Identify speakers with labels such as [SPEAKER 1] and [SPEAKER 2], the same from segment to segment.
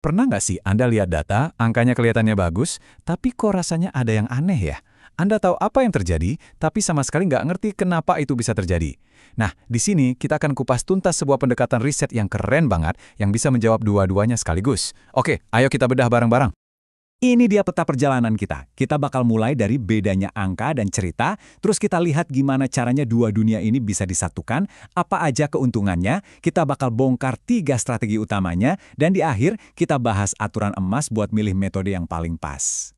[SPEAKER 1] Pernah nggak sih Anda lihat data, angkanya kelihatannya bagus, tapi kok rasanya ada yang aneh ya? Anda tahu apa yang terjadi, tapi sama sekali nggak ngerti kenapa itu bisa terjadi. Nah, di sini kita akan kupas tuntas sebuah pendekatan riset yang keren banget, yang bisa menjawab dua-duanya sekaligus. Oke, ayo kita bedah bareng-bareng.
[SPEAKER 2] Ini dia peta perjalanan kita. Kita bakal mulai dari bedanya angka dan cerita, terus kita lihat gimana caranya dua dunia ini bisa disatukan, apa aja keuntungannya, kita bakal bongkar 3 strategi utamanya, dan di akhir kita bahas aturan emas buat milih metode yang paling pas.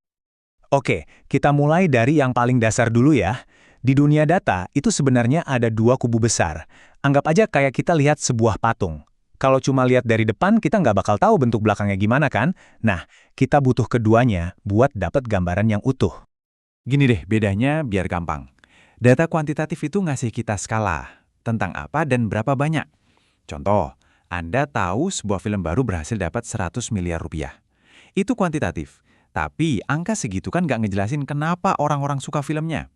[SPEAKER 2] Oke, kita mulai dari yang paling dasar dulu ya. Di dunia data, itu sebenarnya ada 2 kubu besar. Anggap aja kayak kita lihat sebuah patung. Kalau cuma lihat dari depan, kita nggak bakal tahu bentuk belakangnya gimana kan? Nah, kita butuh keduanya buat dapat gambaran yang utuh.
[SPEAKER 1] Gini deh, bedanya biar gampang. Data kuantitatif itu ngasih kita skala, tentang apa dan berapa banyak. Contoh, Anda tahu sebuah film baru berhasil dapat 100 miliar rupiah. Itu kuantitatif, tapi angka segitu kan nggak ngejelasin kenapa orang-orang suka filmnya.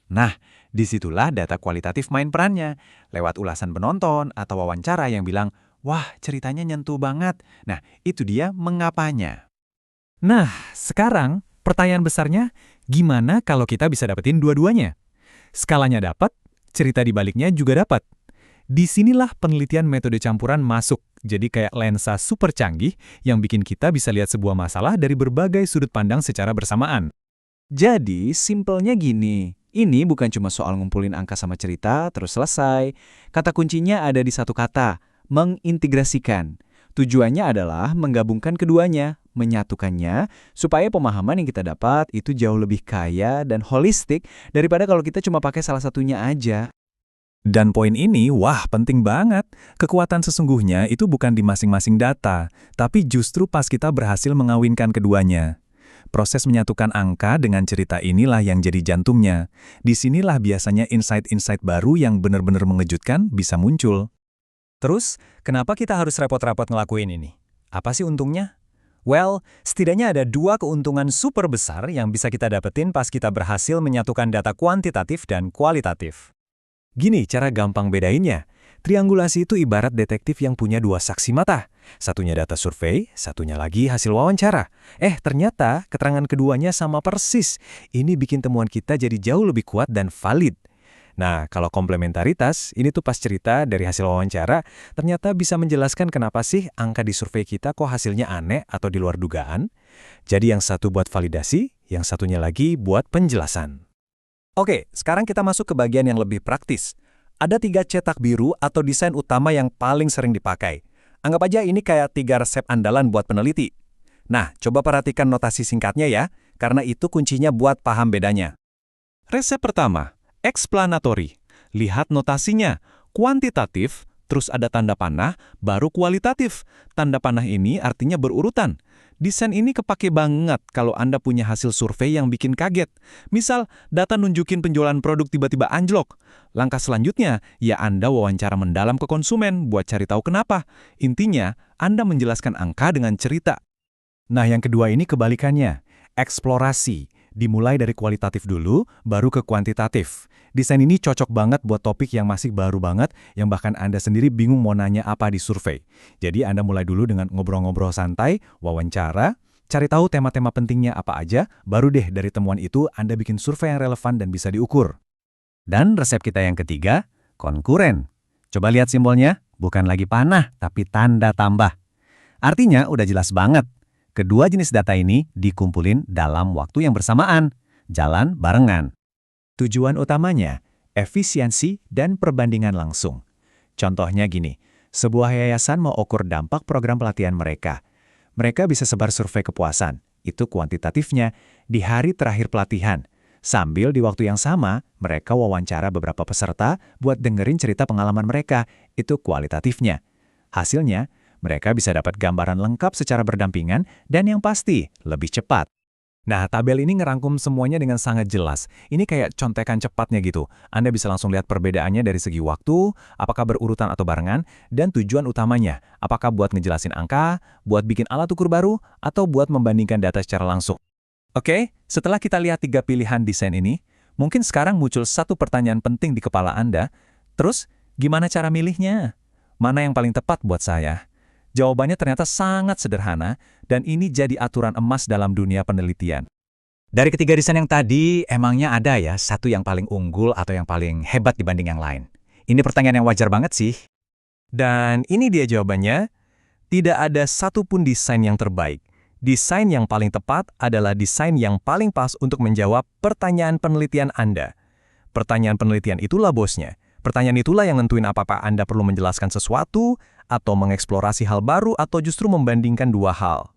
[SPEAKER 1] Nah, disitulah data kualitatif main perannya, lewat ulasan penonton atau wawancara yang bilang, wah ceritanya nyentuh banget. Nah, itu dia mengapanya.
[SPEAKER 3] Nah, sekarang pertanyaan besarnya, gimana kalau kita bisa dapetin dua-duanya? Skalanya dapat, cerita di baliknya juga dapat. Disinilah penelitian metode campuran masuk, jadi kayak lensa super canggih yang bikin kita bisa lihat sebuah masalah dari berbagai sudut pandang secara bersamaan.
[SPEAKER 2] Jadi, simpelnya gini. Ini bukan cuma soal ngumpulin angka sama cerita, terus selesai. Kata kuncinya ada di satu kata, mengintegrasikan. Tujuannya adalah menggabungkan keduanya, menyatukannya, supaya pemahaman yang kita dapat itu jauh lebih kaya dan holistik daripada kalau kita cuma pakai salah satunya aja.
[SPEAKER 1] Dan poin ini, wah penting banget. Kekuatan sesungguhnya itu bukan di masing-masing data, tapi justru pas kita berhasil mengawinkan keduanya. Proses menyatukan angka dengan cerita inilah yang jadi jantungnya. Disinilah biasanya insight-insight baru yang benar-benar mengejutkan bisa muncul.
[SPEAKER 3] Terus, kenapa kita harus repot-repot ngelakuin ini? Apa sih untungnya? Well, setidaknya ada 2 keuntungan super besar yang bisa kita dapetin pas kita berhasil menyatukan data kuantitatif dan kualitatif. Gini cara gampang bedainnya. Triangulasi itu ibarat detektif yang punya 2 saksi mata. Satunya data survei, satunya lagi hasil wawancara. Ternyata keterangan keduanya sama persis. Ini bikin temuan kita jadi jauh lebih kuat dan valid. Nah, kalau komplementaritas, ini tuh pas cerita dari hasil wawancara, ternyata bisa menjelaskan kenapa sih angka di survei kita kok hasilnya aneh atau di luar dugaan. Jadi yang satu buat validasi, yang satunya lagi buat penjelasan. Oke, sekarang kita masuk ke bagian yang lebih praktis. Ada 3 cetak biru atau desain utama yang paling sering dipakai. Anggap aja ini kayak 3 resep andalan buat peneliti. Nah, coba perhatikan notasi singkatnya ya, karena itu kuncinya buat paham bedanya. Resep pertama, explanatory. Lihat notasinya, kuantitatif, terus ada tanda panah, baru kualitatif. Tanda panah ini artinya berurutan. Desain ini kepake banget kalau Anda punya hasil survei yang bikin kaget. Misal, data nunjukin penjualan produk tiba-tiba anjlok. Langkah selanjutnya, ya Anda wawancara mendalam ke konsumen buat cari tahu kenapa. Intinya, Anda menjelaskan angka dengan cerita. Nah, yang kedua ini kebalikannya. Eksplorasi. Dimulai dari kualitatif dulu, baru ke kuantitatif. Desain ini cocok banget buat topik yang masih baru banget, yang bahkan Anda sendiri bingung mau nanya apa di survei. Jadi Anda mulai dulu dengan ngobrol-ngobrol santai, wawancara, cari tahu tema-tema pentingnya apa aja, baru deh dari temuan itu Anda bikin survei yang relevan dan bisa diukur. Dan resep kita yang ketiga, konkuren. Coba lihat simbolnya, bukan lagi panah, tapi tanda tambah. Artinya udah jelas banget. Kedua jenis data ini dikumpulin dalam waktu yang bersamaan, jalan barengan. Tujuan utamanya, efisiensi dan perbandingan langsung. Contohnya gini, sebuah yayasan mau ukur dampak program pelatihan mereka. Mereka bisa sebar survei kepuasan, itu kuantitatifnya, di hari terakhir pelatihan. Sambil di waktu yang sama, mereka wawancara beberapa peserta buat dengerin cerita pengalaman mereka, itu kualitatifnya. Hasilnya, mereka bisa dapat gambaran lengkap secara berdampingan dan yang pasti, lebih cepat. Nah, tabel ini ngerangkum semuanya dengan sangat jelas. Ini kayak contekan cepatnya gitu. Anda bisa langsung lihat perbedaannya dari segi waktu, apakah berurutan atau barengan, dan tujuan utamanya, apakah buat ngejelasin angka, buat bikin alat ukur baru, atau buat membandingkan data secara langsung. Oke, setelah kita lihat 3 pilihan desain ini, mungkin sekarang muncul satu pertanyaan penting di kepala Anda. Terus, gimana cara milihnya? Mana yang paling tepat buat saya?
[SPEAKER 2] Jawabannya ternyata sangat sederhana, dan ini jadi aturan emas dalam dunia penelitian.
[SPEAKER 3] Dari ketiga desain yang tadi, emangnya ada ya satu yang paling unggul atau yang paling hebat dibanding yang lain? Ini pertanyaan yang wajar banget sih.
[SPEAKER 4] Dan ini dia jawabannya, tidak ada satupun desain yang terbaik. Desain yang paling tepat adalah desain yang paling pas untuk menjawab pertanyaan penelitian Anda. Pertanyaan penelitian itulah bosnya. Pertanyaan itulah yang nentuin apakah Anda perlu menjelaskan sesuatu, atau mengeksplorasi hal baru, atau justru membandingkan dua hal.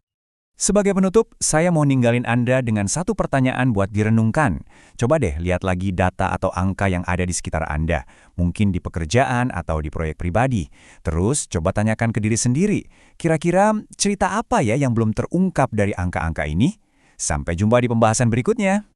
[SPEAKER 2] Sebagai penutup, saya mau ninggalin Anda dengan satu pertanyaan buat direnungkan. Coba deh lihat lagi data atau angka yang ada di sekitar Anda, mungkin di pekerjaan atau di proyek pribadi. Terus, coba tanyakan ke diri sendiri, kira-kira cerita apa ya yang belum terungkap dari angka-angka ini? Sampai jumpa di pembahasan berikutnya.